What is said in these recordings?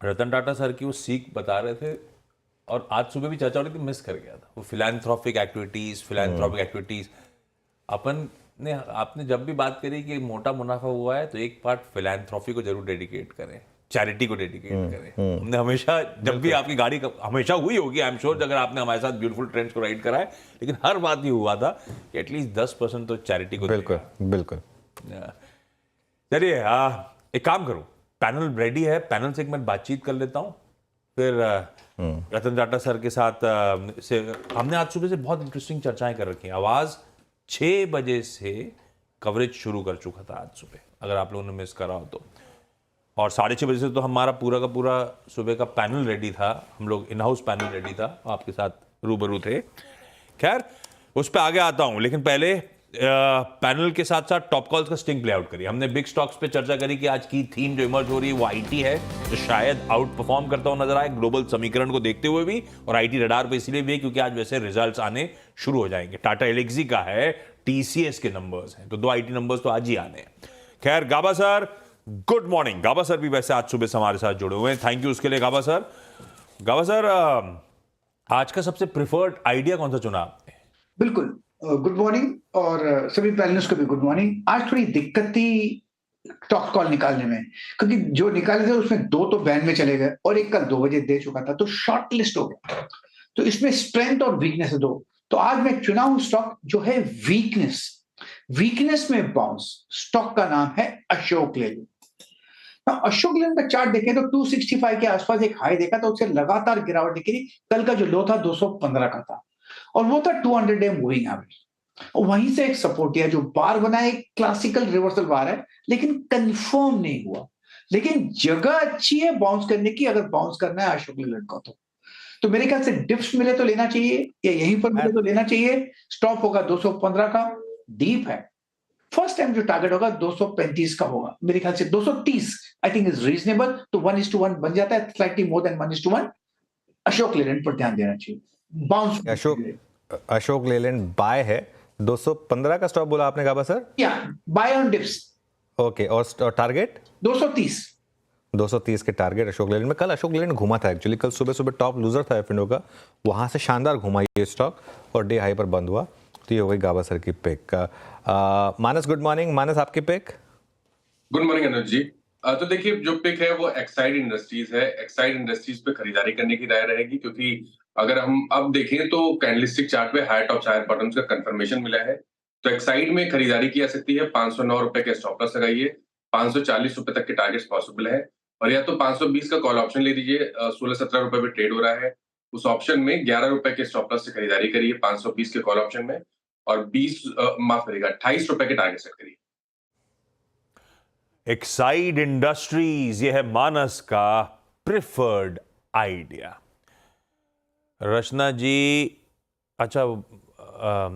Ratan Tata sir की वो सीख बता रहे थे, और आज सुबह भी चर्चा हो रही थी, मिस कर गया था वो फिलैंथ्रोपिक एक्टिविटीज। अपन ने आपने जब भी बात करी कि मोटा मुनाफा हुआ है तो एक पार्ट फिलैंथ्रोपी को जरूर डेडिकेट करें, चैरिटी को डेडिकेट करें। हमने हमेशा, जब भी आपकी गाड़ी हमेशा हुई होगी आई एम श्योर, अगर आपने हमारे साथ ब्यूटीफुल ट्रेंड्स को राइड करा है, लेकिन हर बात ये हुआ था कि एटलीस्ट 10% तो चैरिटी को बिल्कुल देगा। बिल्कुल। चलिए एक काम करो, पैनल रेडी है, पैनल से एक मैं बातचीत कर लेता हूँ, फिर रतन टाटा सर के साथ से हमने आज सुबह से बहुत इंटरेस्टिंग चर्चाएं कर रखी हैं। आवाज 6 बजे से कवरेज शुरू कर चुका था आज सुबह, अगर आप लोगों ने मिस करा हो तो, और 6:30 बजे से तो हमारा पूरा का पूरा सुबह का पैनल रेडी था, हम लोग इन हाउस पैनल रेडी था, आपके साथ रूबरू थे। खैर उस पर आगे आता हूं, लेकिन पहले पैनल के साथ साथ टॉप कॉल्स का स्टिंग प्ले आउट करिए। हमने बिग स्टॉक्स पे चर्चा करी कि आज की थीम जो इमर्ज हो रही है वो आईटी है, जो शायद आउट परफॉर्म करता हुआ नजर आए ग्लोबल समीकरण को देखते हुए भी, और आईटी रडार पे इसलिए भी क्योंकि आज वैसे रिजल्ट्स आने शुरू हो जाएंगे। टाटा एलेक्सी का है, टीसीएस के नंबर्स हैं, तो 2 आईटी नंबर्स तो आज ही आने हैं। खैर गाबा सर, गुड मॉर्निंग। गाबा सर भी वैसे आज सुबह से हमारे साथ जुड़े हुए हैं, थैंक यू उसके लिए गाबा सर। गाबा सर, आज का सबसे प्रिफर्ड आइडिया कौन सा चुना आपने? बिल्कुल, गुड मॉर्निंग, और सभी पैनलिस्ट को भी गुड मॉर्निंग। आज थोड़ी दिक्कत थी टॉप कॉल निकालने में, क्योंकि जो निकाले थे उसमें 2 तो बैन में चले गए और एक कल 2 बजे दे चुका था, तो शॉर्ट लिस्ट हो गया। तो इसमें स्ट्रेंथ और वीकनेस है 2। तो आज मैं चुना हूं स्टॉक जो है वीकनेस में बाउंस। स्टॉक का नाम है अशोक लेलैंड। अशोक लेलैंड का चार्ट देखें तो 265 के आसपास एक हाई देखा था, उससे लगातार गिरावट दिखी थी। कल का जो लो था 215 का था, और वो था 200 डे मूविंग एवरेज, और वहीं से एक सपोर्ट दिया जो बार बना, एक क्लासिकल रिवर्सल बार है, लेकिन कंफर्म नहीं हुआ। लेकिन जगह अच्छी है बाउंस करने की, अगर बाउंस करना है अशोक लेलैंड का तो मेरे ख्याल से डिप्स मिले तो लेना चाहिए, या यहीं पर मिले तो लेना चाहिए। स्टॉप होगा 215 का, डीप है। फर्स्ट टाइम जो टारगेट होगा 235 का होगा, मेरे ख्याल से 230 आई थिंक इज रीजनेबल, तो 1:1 बन जाता है, slightly more than 1:1। Ashok Leyland पर ध्यान देना चाहिए। बाउंस अशोक लेलैंड बाय है, 215 का स्टॉप बोला आपने गाबा सर? या बाय ऑन डिप्स। ओके, और टारगेट 230 के टारगेट अशोक लेलैंड में। कल अशोक लेलैंड घुमा था एक्चुअली, कल सुबह सुबह टॉप लूजर था एफिनो का, वहां से शानदार घुमा ये स्टॉक और डे हाई पर बंद हुआ। तो ये हो गई गाबा सर की पिक। मानस, गुड मॉर्निंग। मानस, आपकी पिक? गुड मॉर्निंग अनुज जी। तो देखिए जो पिक है वो एक्साइड इंडस्ट्रीज है। एक्साइड इंडस्ट्रीज पे खरीदारी करने की राय रहेगी, क्योंकि अगर हम अब देखें तो कैंडलस्टिक चार्ट पे हाई टॉप हायर बॉटम्स का कंफर्मेशन मिला है, तो एक्साइड में खरीदारी की जा सकती है। 509 रुपए के स्टॉप लॉस लगाइए, 540 रुपए तक के टारगेट्स पॉसिबल है, और या तो 520 का कॉल ऑप्शन ले लीजिए, 16-17 रुपए पे ट्रेड हो रहा है। उस ऑप्शन में 11 रुपए के स्टॉप लॉस से खरीदारी करिए 520 के कॉल ऑप्शन में, और 28 रुपए के टारगेट सेट करिए। एक्साइड इंडस्ट्रीज, ये है मानस का प्रिफर्ड आइडिया। रचना जी, अच्छा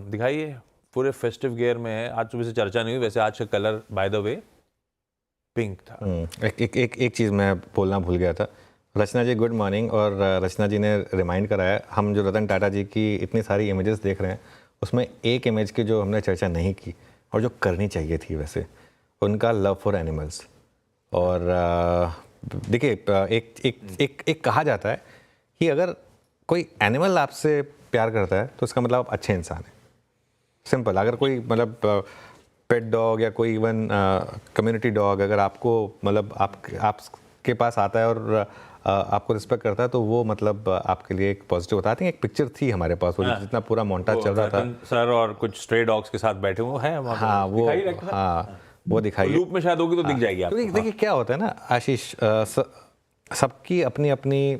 दिखाइए, पूरे फेस्टिव गियर में है। आज सुबह से चर्चा नहीं हुई, वैसे आज का colour by the way pink था। एक चीज़ मैं बोलना भूल गया था। रचना जी गुड मॉर्निंग, और रचना जी ने रिमाइंड कराया, हम जो रतन टाटा जी की इतनी सारी इमेजेस देख रहे हैं, उसमें एक इमेज की जो हमने चर्चा नहीं की और जो करनी चाहिए थी वैसे, उनका लव फॉर एनिमल्स। और देखिए, एक कहा जाता है कि अगर कोई एनिमल आपसे प्यार करता है तो इसका मतलब आप अच्छे इंसान हैं। सिंपल। अगर कोई मतलब पेट डॉग या कोई इवन कम्युनिटी डॉग अगर आपको मतलब आपके पास आता है और आपको रिस्पेक्ट करता है, तो वो मतलब आपके लिए एक पॉजिटिव होता है। आई थिंक एक पिक्चर थी हमारे पास, वो जितना पूरा मोन्टाज चल रहा था सर, और कुछ स्ट्रे डॉग्स के साथ बैठे हुए हैं। हाँ वो दिखाई, लूप में शायद होगी तो दिख जाएगी आपको। देखिए क्या होता है ना आशीष, सबकी अपनी अपनी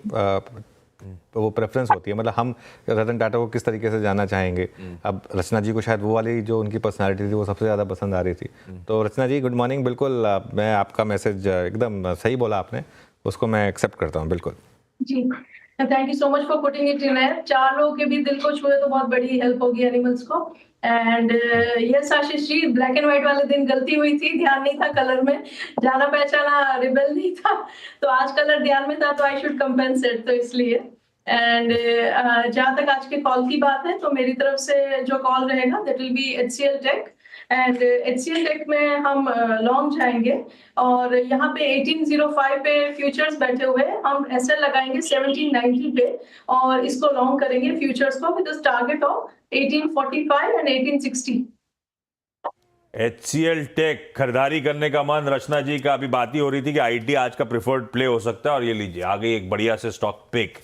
वो प्रेफरेंस होती है। मतलब हम रतन टाटा को किस तरीके से जानना चाहेंगे। अब रचना जी को शायद वो वाली जो उनकी पर्सनालिटी थी वो सबसे ज़्यादा पसंद आ रही थी। तो रचना जी गुड मॉर्निंग। बिल्कुल, मैं आपका मैसेज एकदम सही बोला आपने, उसको मैं एक्सेप्ट करता हूँ बिल्कुल जी। Thank you so much for putting it in air. 4 लोगों के भी दिल को छुए तो बहुत बड़ी हेल्प होगी एनिमल्स को। And yes Ashish ji, black and white वाले दिन गलती हुई थी, ध्यान नहीं था कलर में, जाना पहचाना रिबेल नहीं था, तो आज कलर ध्यान में था, तो आई शुड कंपेंसेट, तो इसलिए। एंड जहां तक आज के कॉल की बात है, तो मेरी तरफ से जो कॉल रहेगा that will be HCL tech. And HCL tech में हम लॉन्ग जाएंगे और यहाँ पे 1805 पे फ्यूचर्स बैठे हुए हैं, हम SL लगाएंगे 1790 पे और इसको लॉन्ग करेंगे फ्यूचर्स को with target of 1845 and 1860। HCL tech खरीदारी करने का मन, रचना जी का अभी बात ही हो रही थी कि IT आज का प्रिफर्ड प्ले हो सकता है और ये लीजिए आ गई एक बढ़िया से स्टॉक पिक।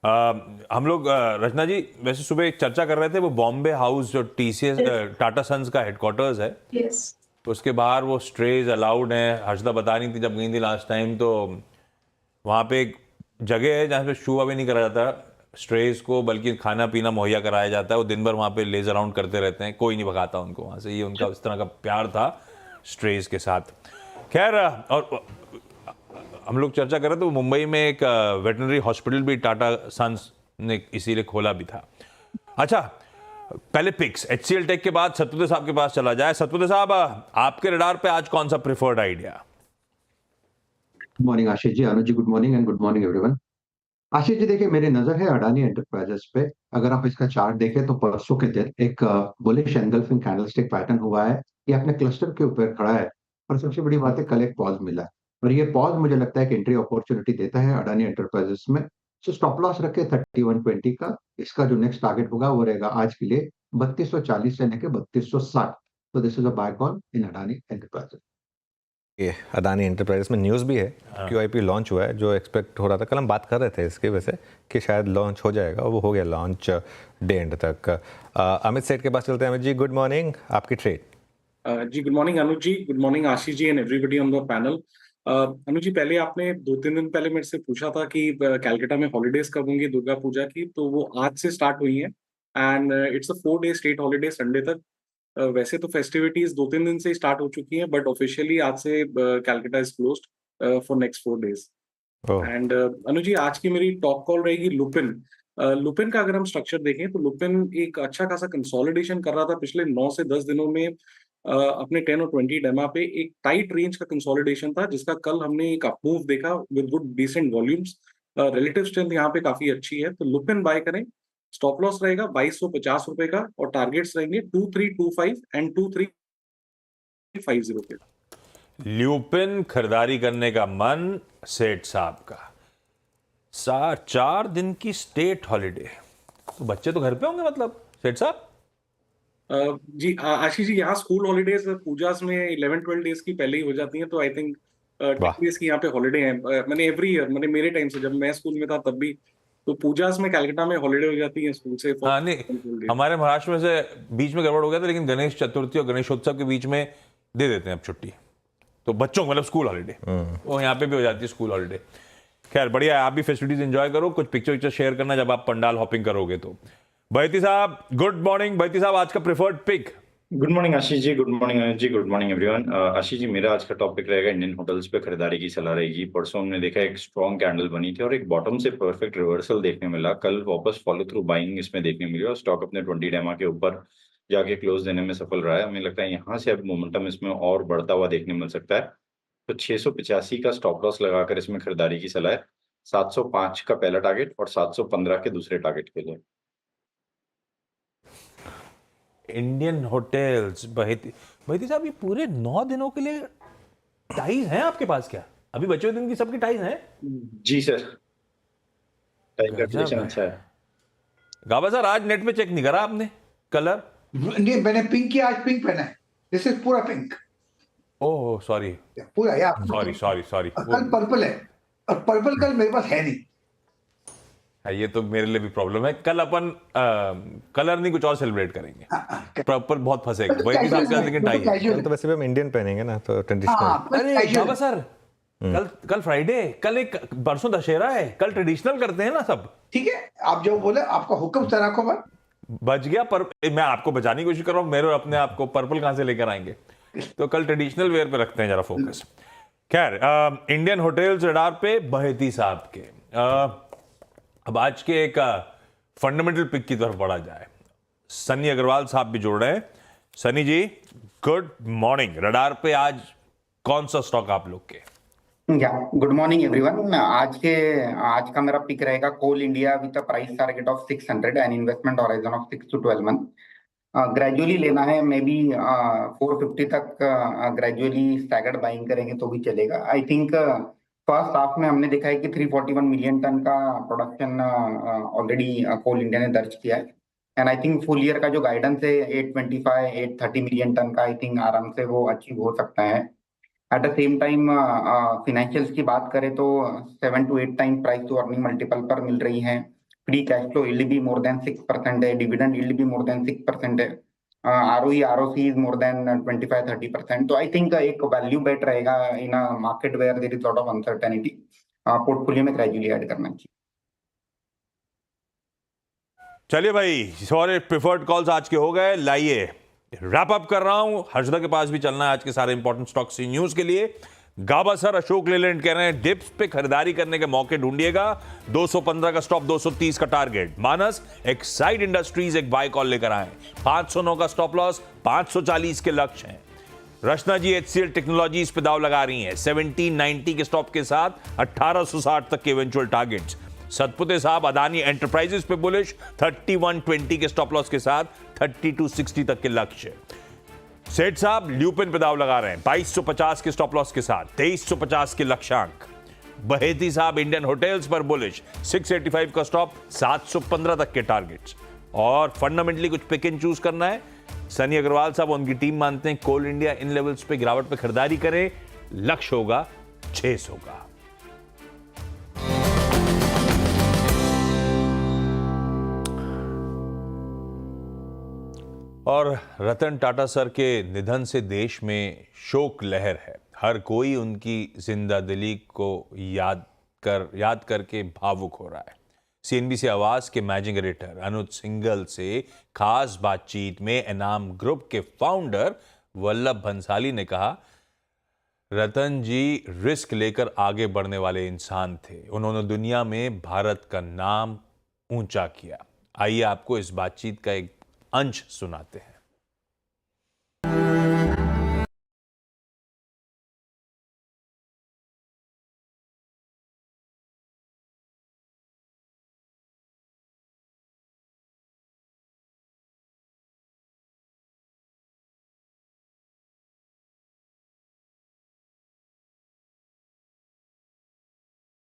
हम लोग रचना जी वैसे सुबह एक चर्चा कर रहे थे, वो बॉम्बे हाउस जो TCS टाटा सन्स का हेडक्वार्टर्स है, यस उसके बाहर वो स्ट्रेज अलाउड हैं। हर्षदा बता रही थी जब गई थी लास्ट टाइम, तो वहाँ पे एक जगह है जहाँ पे शू अवे नहीं करा जाता स्ट्रेज को, बल्कि खाना पीना मुहैया कराया जाता है। वो दिन भर वहाँ पे लेजर राउंड करते रहते हैं, कोई नहीं भगाता उनको वहाँ से। ये उनका इस तरह का प्यार था स्ट्रेज के साथ। खैर, और हम लोग चर्चा कर रहे थे, वो मुंबई में एक वेटनरी हॉस्पिटल भी टाटा सन्स ने इसीलिए खोला भी था। अच्छा, पहले पिक्स HCL टेक के बाद सतपुते साहब के पास चला जाए। सतपुते साहब, आपके रडार पे आज कौन सा preferred idea? Good morning Ashish ji, Anuj ji good morning and good morning everyone. Ashish ji देखिए, मेरी नजर है अडानी एंटरप्राइजेस पे। अगर आप इसका चार्ट देखें तो परसों के दिन एक बुलिश एंगल्फिंग कैंडलस्टिक पैटर्न हुआ है, ये अपने क्लस्टर के ऊपर खड़ा है और सबसे बड़ी बात है कल एक पॉज मिला है और ये पॉज मुझे लगता है कि एंट्री अपॉर्चुनिटी देता है अडानी एंटरप्राइजेस में। सो स्टॉप लॉस रखे 3120 का। इसका जो नेक्स्ट टारगेट होगा वो रहेगा आज के लिए 3240 से लेकर 3260। तो this is a buy call in Adani enterprises. ये अदानी एंटरप्राइजेस में न्यूज़ भी है, QIP लॉन्च हुआ है जो एक्सपेक्ट हो रहा था। कल हम बात कर रहे थे इसके वजह से कि शायद लॉन्च हो जाएगा, वो हो गया लॉन्च डे एंड तक। अमित सेठ के पास चलते हैं। अमित जी गुड मॉर्निंग, आपकी ट्रेड। जी good morning Anuj ji, good morning Ashish ji and everybody on the panel. Anuj ji, पहले आपने 2-3 दिन पहले मेरे से पूछा था कि कैलकाटा में हॉलीडेज कब होंगी दुर्गा पूजा की, तो वो आज से स्टार्ट हुई हैं and it's a 4-day state holiday Sunday तक। वैसे तो फेस्टिविटीज 2-3 दिन से ही स्टार्ट हो चुकी हैं, बट ऑफिशियली आज से Calcutta is closed for next 4 days। And Anuj ji, आज की मेरी टॉप कॉल रहेगी लुपिन। लुपिन का अगर हम स्ट्रक्चर देखें तो लुपिन एक अच्छा खासा कंसोलिडेशन कर रहा था पिछले 9 से 10 दिनों में। अपने 10 और 20 डेमा पे एक टाइट रेंज का कंसोलिडेशन था, जिसका कल हमने एक अपमूव देखा with good decent volumes. Relative strength यहाँ पे काफी अच्छी है, तो लुपिन बाय करें। स्टॉप लॉस रहेगा 2250 रुपए का और टारगेट्स रहेंगे 2325 एंड 2350 पे। ल्यूपिन खरीदारी करने का मन सेठ साहब का। 4 दिन की स्टेट हॉलीडे, तो बच्चे तो घर पे होंगे मतलब सेठ साहब? जी आशीष जी, यहाँ स्कूल हॉलीडेज पूजास में 11-12 डेज की पहले ही हो जाती हैं, तो आई थिंक 10 डेज की यहाँ पे हॉलीडे है। मैंने एवरी ईयर, मैंने मेरे टाइम से जब मैं स्कूल में था तब भी, तो पूजास में कलकत्ता में हॉलीडे हो जाती है स्कूल से। हाँ नहीं, हमारे महाराष्ट्र में से बीच में गड़बड़ हो गया था, लेकिन गणेश चतुर्थी और गणेशोत्सव के बीच में दे देते हैं अब छुट्टी, तो बच्चों को मतलब स्कूल हॉलीडे, वो यहाँ पे भी हो जाती है स्कूल हॉलीडे। खैर बढ़िया है, आप भी फेस्टिविटीज एंजॉय करो। कुछ पिक्चर शेयर करना जब आप पंडाल हॉपिंग करोगे तो। बहती साहब गुड मॉर्निंग। बहती साहब, आज का preferred pick. Good morning Ashish जी, good morning Anuj ji, good morning everyone. Ashish जी, मेरा आज का टॉपिक रहेगा इंडियन होटल्स पे खरीदारी की सलाह रहेगी। परसों हमने देखा एक स्ट्रॉन्ग कैंडल बनी थी और एक बॉटम से परफेक्ट रिवर्सल देखने मिला। कल वापस फॉलो थ्रू बाइंग इसमें देखने मिली और स्टॉक अपने 20 डेमा के ऊपर जाके क्लोज देने में सफल रहा है। हमें लगता है यहाँ से अब मोमेंटम इसमें और बढ़ता हुआ देखने मिल सकता है, तो 685 का स्टॉप लॉस लगाकर इसमें खरीदारी की सलाह है। 705 का पहला टारगेट और 715 के दूसरे टारगेट के लिए। इंडियन होटल्स, बहती साहब, ये पूरे 9 दिनों के लिए टाइज हैं आपके पास क्या? अभी बचे हुए दिन की सबकी टाइज हैं? जी सर, टाइम कैलकुलेशन अच्छा है। गाबा सर, आज नेट पे चेक नहीं करा आपने कलर? नहीं, मैंने पिंक किया, आज पिंक पहना है। दिस इज पूरा पिंक। ओह सॉरी पूरा या सॉरी कल पर्पल है और पर्पल कल मेरे पास है नहीं। ये तो मेरे लिए भी प्रॉब्लम है। कल अपन कलर नहीं कुछ और सेलिब्रेट करेंगे, प्रॉपर बहुत फंसेगा। वही साहब का लेकिन टाई है, तो वैसे भी हम इंडियन पहनेंगे ना, तो ट्रेडिशनल। अरे गाबा सर, कल फ्राइडे, कल एक परसों दशहरा है, कल ट्रेडिशनल करते हैं ना सब। ठीक है, आप जो बोले आपका हुक्म सर, आंखों पर बच गया। पर मैं आपको बचाने की कोशिश कर रहा हूँ, मेरे अपने आप को पर्पल कहां से लेकर आएंगे, तो कल ट्रेडिशनल वेयर पे रखते हैं जरा फोकस। खैर, इंडियन होटल्स रडार पे बहती साहब के। अब आज के एक फंडामेंटल पिक की तरफ बढ़ा जाए। सनी अग्रवाल साहब भी जुड़ रहे हैं। Sunny ji good morning. Radar पे आज कौन सा स्टॉक आप लोग के? Good morning everyone. आज का मेरा पिक रहेगा Coal India with a price target of 600 and investment horizon of 6 to 12 month. Gradually लेना है, मे बी 450 तक ग्रेजुअली स्टैगर्ड बाइंग करेंगे तो भी चलेगा। आई थिंक फर्स्ट हाफ में हमने देखा है कि 341 मिलियन टन का प्रोडक्शन ऑलरेडी कोल इंडिया ने दर्ज किया है, and I think full year का जो गाइडेंस है 825 830 मिलियन टन का, आई थिंक आराम से वो अचीव हो सकता है। At the same time financials की बात करें तो 7 to 8 time price to earning multiple पर मिल रही है। फ्री कैश फ्लो यील्ड भी मोर देन 6% है, डिविडेंड यील्ड भी मोर देन 6% है, ROE ROC is more than 25-30%। तो आई थिंक एक वैल्यू बेट रहेगा in a market where there is lot of uncertainty, portfolio में ग्रेजुअली ऐड करना चाहिए। चलिए भाई, सारे प्रिफर्ड कॉल्स आज के हो गए। लाइए रैप अप कर रहा हूं, हर्षदा के पास भी चलना है आज के सारे इंपॉर्टेंट स्टॉक्स की न्यूज के लिए। गाबा सर, अशोक लेलैंड कह रहे हैं डिप्स पे खरीदारी करने के मौके ढूंढिएगा, 215 का स्टॉप, 230 का टारगेट। मानस, एक्साइड इंडस्ट्रीज एक बाय कॉल लेकर आए, 509 का स्टॉप लॉस, 540 के लक्ष्य हैं। रचना जी HCL टेक्नोलॉजीज पे दाव लगा रही हैं, 1790 के स्टॉप के साथ 1860 तक के इवेंचुअल टारगेट्स। सतपुते साहब अदानी एंटरप्राइजेस पे बुलिश, 3120 के स्टॉप लॉस के साथ 3260 तक के लक्ष्य। सेठ साहब ल्यूपिन पे दाव लगा रहे हैं, 2250 के स्टॉप लॉस के साथ 2350 के लक्ष्यांक। बहेती साहब इंडियन होटल्स पर बुलिश, 685 का स्टॉप, 715 तक के टारगेट्स। और फंडामेंटली कुछ पिक एंड चूज करना है। सनी अग्रवाल साहब, उनकी टीम मानते हैं कोल इंडिया इन लेवल्स पे गिरावट पे खरीदारी करे, लक्ष्य होगा 600 का। और रतन टाटा सर के निधन से देश में शोक लहर है। हर कोई उनकी जिंदादिली को याद करके भावुक हो रहा है। CNBC आवाज के मैनेजिंग एडिटर अनुज सिंघल से खास बातचीत में एनाम ग्रुप के फाउंडर वल्लभ भंसाली ने कहा, रतन जी रिस्क लेकर आगे बढ़ने वाले इंसान थे। उन्होंने दुनिया में भारत का नाम ऊंचा किया। आइए आपको इस बातचीत का एक अंश सुनाते हैं।